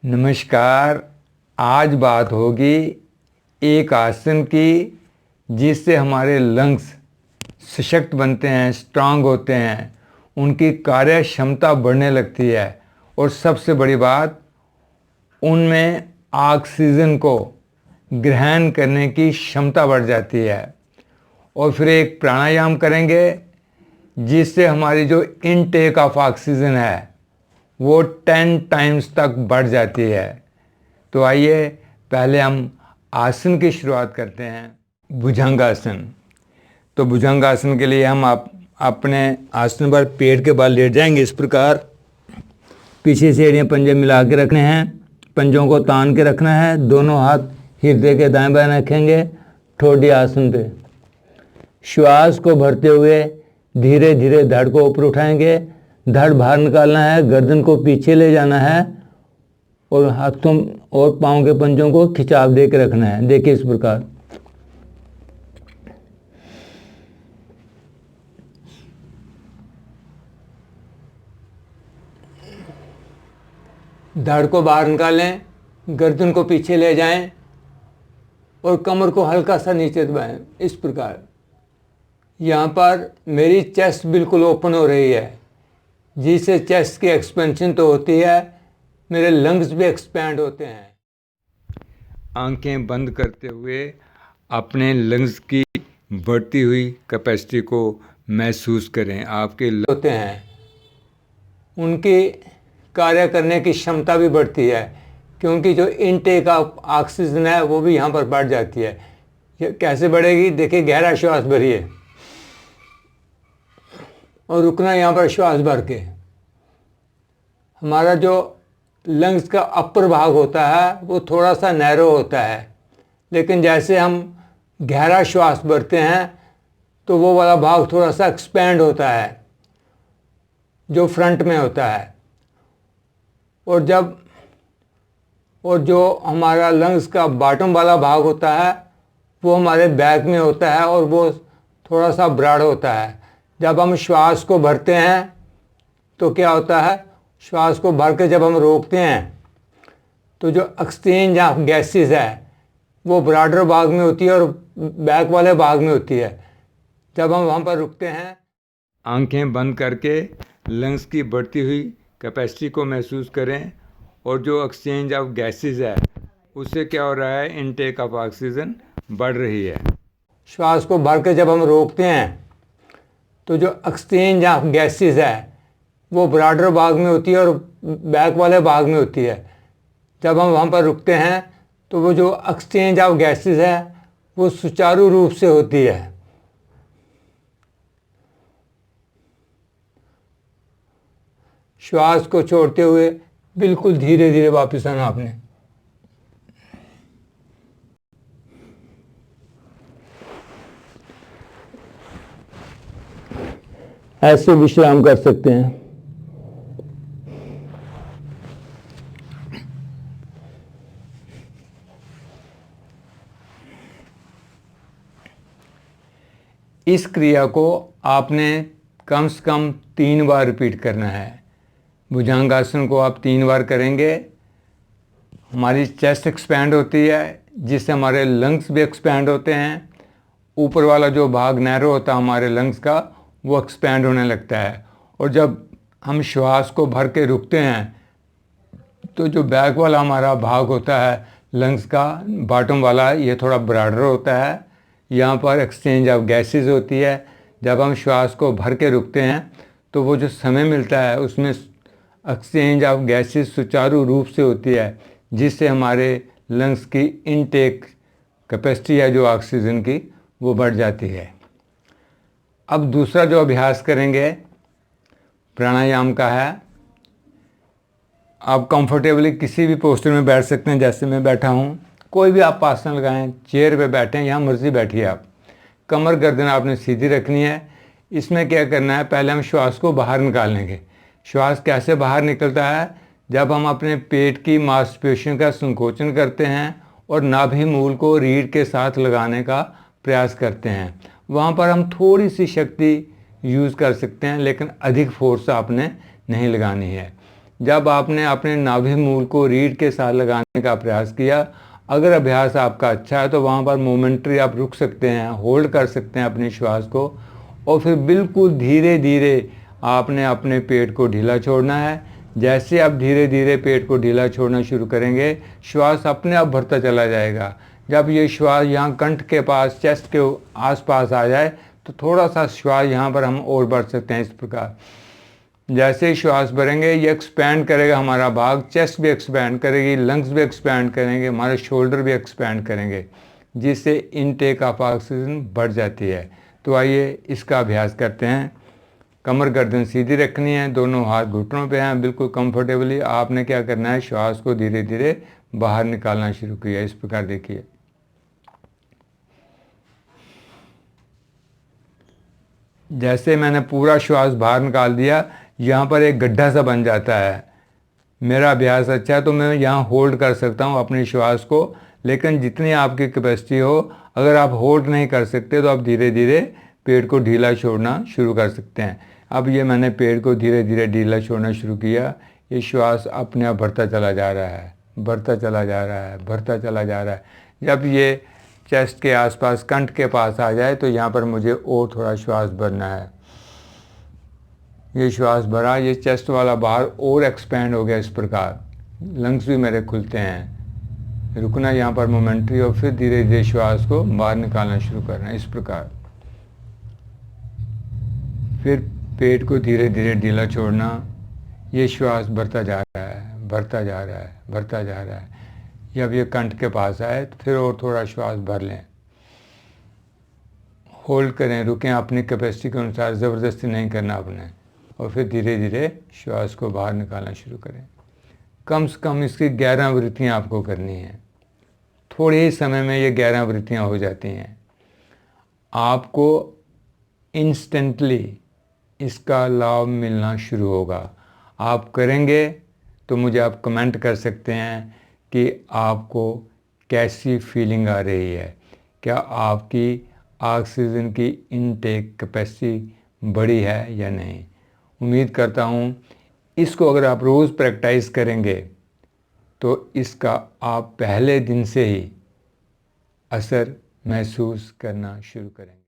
नमस्कार। आज बात होगी एक आसन की जिससे हमारे लंग्स सशक्त बनते हैं, स्ट्रांग होते हैं, उनकी कार्य क्षमता बढ़ने लगती है और सबसे बड़ी बात उनमें ऑक्सीजन को ग्रहण करने की क्षमता बढ़ जाती है। और फिर एक प्राणायाम करेंगे जिससे हमारी जो इनटेक ऑफ ऑक्सीजन है वो 10 टाइम्स तक बढ़ जाती है। तो आइए पहले हम आसन की शुरुआत करते हैं। भुजंगासन। तो भुजंगासन के लिए हम अपने आसन पर पेट के बल लेट जाएंगे। इस प्रकार पीछे से एड़ियाँ पंजे मिला के रखने हैं, पंजों को तान के रखना है, दोनों हाथ हृदय के दाएं बाएं रखेंगे, ठोडी आसन पे। श्वास को भरते हुए धीरे धीरे धड़ को ऊपर उठाएंगे, धड़ बाहर निकालना है, गर्दन को पीछे ले जाना है और हाथों और पाँव के पंजों को खिंचाव दे के रखना है। देखिए इस प्रकार। धड़ को बाहर निकालें, गर्दन को पीछे ले जाएं और कमर को हल्का सा नीचे दबाएं। इस प्रकार यहाँ पर मेरी चेस्ट बिल्कुल ओपन हो रही है, जिससे चेस्ट की एक्सपेंशन तो होती है, मेरे लंग्स भी एक्सपैंड होते हैं। आंखें बंद करते हुए अपने लंग्स की बढ़ती हुई कैपेसिटी को महसूस करें। आपके होते हैं, उनकी कार्य करने की क्षमता भी बढ़ती है, क्योंकि जो इनटेक ऑफ ऑक्सीजन है वो भी यहाँ पर बढ़ जाती है। ये कैसे बढ़ेगी? देखिए, गहरा श्वास भरिए और रुकना यहाँ पर श्वास भर के। हमारा जो लंग्स का अपर भाग होता है वो थोड़ा सा नैरो होता है, लेकिन जैसे हम गहरा श्वास भरते हैं तो वो वाला भाग थोड़ा सा एक्सपैंड होता है, जो फ्रंट में होता है। और जो हमारा लंग्स का बॉटम वाला भाग होता है वो हमारे बैक में होता है और वो थोड़ा सा ब्रॉड होता है। जब हम श्वास को भरते हैं तो क्या होता है, श्वास को भर के जब हम रोकते हैं तो जो एक्सचेंज ऑफ गैसेस है वो ब्रॉडर भाग में होती है और बैक वाले भाग में होती है। जब हम वहाँ पर रुकते हैं, आंखें बंद करके लंग्स की बढ़ती हुई कैपेसिटी को महसूस करें और जो एक्सचेंज ऑफ गैसेस है उससे क्या हो रहा है, इनटेक ऑफ ऑक्सीजन बढ़ रही है। श्वास को भर के जब हम रोकते हैं तो जो एक्सचेंज ऑफ गैसेस है वो ब्रॉडर भाग में होती है और बैक वाले भाग में होती है। जब हम वहाँ पर रुकते हैं तो वो जो एक्सचेंज ऑफ गैसेस है वो सुचारू रूप से होती है। श्वास को छोड़ते हुए बिल्कुल धीरे धीरे वापस आना आपने। ऐसे विश्राम कर सकते हैं। इस क्रिया को आपने कम से कम 3 बार रिपीट करना है। भुजंगासन को आप 3 बार करेंगे, हमारी चेस्ट एक्सपैंड होती है, जिससे हमारे लंग्स भी एक्सपैंड होते हैं। ऊपर वाला जो भाग नैरो होता है हमारे लंग्स का वो एक्सपैंड होने लगता है। और जब हम श्वास को भर के रुकते हैं तो जो बैक वाला हमारा भाग होता है लंग्स का, बॉटम वाला, ये थोड़ा ब्रॉडर होता है। यहाँ पर एक्सचेंज ऑफ गैसेस होती है। जब हम श्वास को भर के रुकते हैं तो वो जो समय मिलता है उसमें एक्सचेंज ऑफ गैसेस सुचारू रूप से होती है, जिससे हमारे लंग्स की इनटेक कैपेसिटी है जो ऑक्सीजन की वो बढ़ जाती है। अब दूसरा जो अभ्यास करेंगे प्राणायाम का है। आप कंफर्टेबली किसी भी पोस्टर में बैठ सकते हैं, जैसे मैं बैठा हूँ। कोई भी आप आसन लगाएं, चेयर पे बैठें, यहाँ मर्जी बैठिए आप। कमर गर्दन आपने सीधी रखनी है। इसमें क्या करना है, पहले हम श्वास को बाहर निकाल लेंगे। श्वास कैसे बाहर निकलता है, जब हम अपने पेट की मांसपेशियों का संकोचन करते हैं और नाभि मूल को रीढ़ के साथ लगाने का प्रयास करते हैं। वहाँ पर हम थोड़ी सी शक्ति यूज़ कर सकते हैं, लेकिन अधिक फोर्स आपने नहीं लगानी है। जब आपने अपने नाभि मूल को रीढ़ के साथ लगाने का प्रयास किया, अगर अभ्यास आपका अच्छा है तो वहाँ पर मोमेंट्री आप रुक सकते हैं, होल्ड कर सकते हैं अपनी श्वास को, और फिर बिल्कुल धीरे धीरे आपने अपने पेट को ढीला छोड़ना है। जैसे आप धीरे धीरे पेट को ढीला छोड़ना शुरू करेंगे, श्वास अपने आप भरता चला जाएगा। जब ये श्वास यहाँ कंठ के पास, चेस्ट के आसपास आ जाए तो थोड़ा सा श्वास यहाँ पर हम और बढ़ सकते हैं। इस प्रकार जैसे ही श्वास भरेंगे ये एक्सपैंड करेगा हमारा भाग, चेस्ट भी एक्सपैंड करेगी, लंग्स भी एक्सपैंड करेंगे, हमारे शोल्डर भी एक्सपैंड करेंगे, जिससे इनटेक ऑफ ऑक्सीजन बढ़ जाती है। तो आइए इसका अभ्यास करते हैं। कमर गर्दन सीधी रखनी है, दोनों हाथ घुटनों पे हैं, बिल्कुल कंफर्टेबली। आपने क्या करना है, श्वास को धीरे धीरे बाहर निकालना शुरू किया। इस प्रकार देखिए, जैसे मैंने पूरा श्वास बाहर निकाल दिया, यहाँ पर एक गड्ढा सा बन जाता है। मेरा अभ्यास अच्छा है तो मैं यहाँ होल्ड कर सकता हूँ अपनी श्वास को, लेकिन जितनी आपकी कैपेसिटी हो, अगर आप होल्ड नहीं कर सकते तो आप धीरे धीरे पेट को ढीला छोड़ना शुरू कर सकते हैं। अब ये मैंने पेट को धीरे धीरे ढीला छोड़ना शुरू किया। ये श्वास अपने आप बढ़ता चला जा रहा है, बढ़ता चला जा रहा है, बढ़ता चला जा रहा है। जब ये चेस्ट के आसपास, कंठ के पास आ जाए तो यहाँ पर मुझे और थोड़ा श्वास भरना है। ये श्वास भरा, ये चेस्ट वाला बाहर और एक्सपैंड हो गया। इस प्रकार लंग्स भी मेरे खुलते हैं। रुकना यहाँ पर मोमेंट्री, और फिर धीरे धीरे श्वास को बाहर निकालना शुरू करना। इस प्रकार फिर पेट को धीरे धीरे ढीला छोड़ना। ये श्वास बढ़ता जा रहा है, बढ़ता जा रहा है, बढ़ता जा रहा है। जब ये कंठ के पास आए तो फिर और थोड़ा श्वास भर लें, होल्ड करें, रुकें अपनी कैपेसिटी के अनुसार, ज़बरदस्ती नहीं करना आपने, और फिर धीरे धीरे श्वास को बाहर निकालना शुरू करें। कम से कम इसकी 11 आवृत्तियाँ आपको करनी है। थोड़े ही समय में ये 11 आवृत्तियाँ हो जाती हैं। आपको इंस्टेंटली इसका लाभ मिलना शुरू होगा। आप करेंगे तो मुझे आप कमेंट कर सकते हैं कि आपको कैसी फीलिंग आ रही है, क्या आपकी ऑक्सीजन की इनटेक कैपेसिटी बढ़ी है या नहीं। उम्मीद करता हूँ इसको अगर आप रोज़ प्रैक्टिस करेंगे तो इसका आप पहले दिन से ही असर महसूस करना शुरू करेंगे।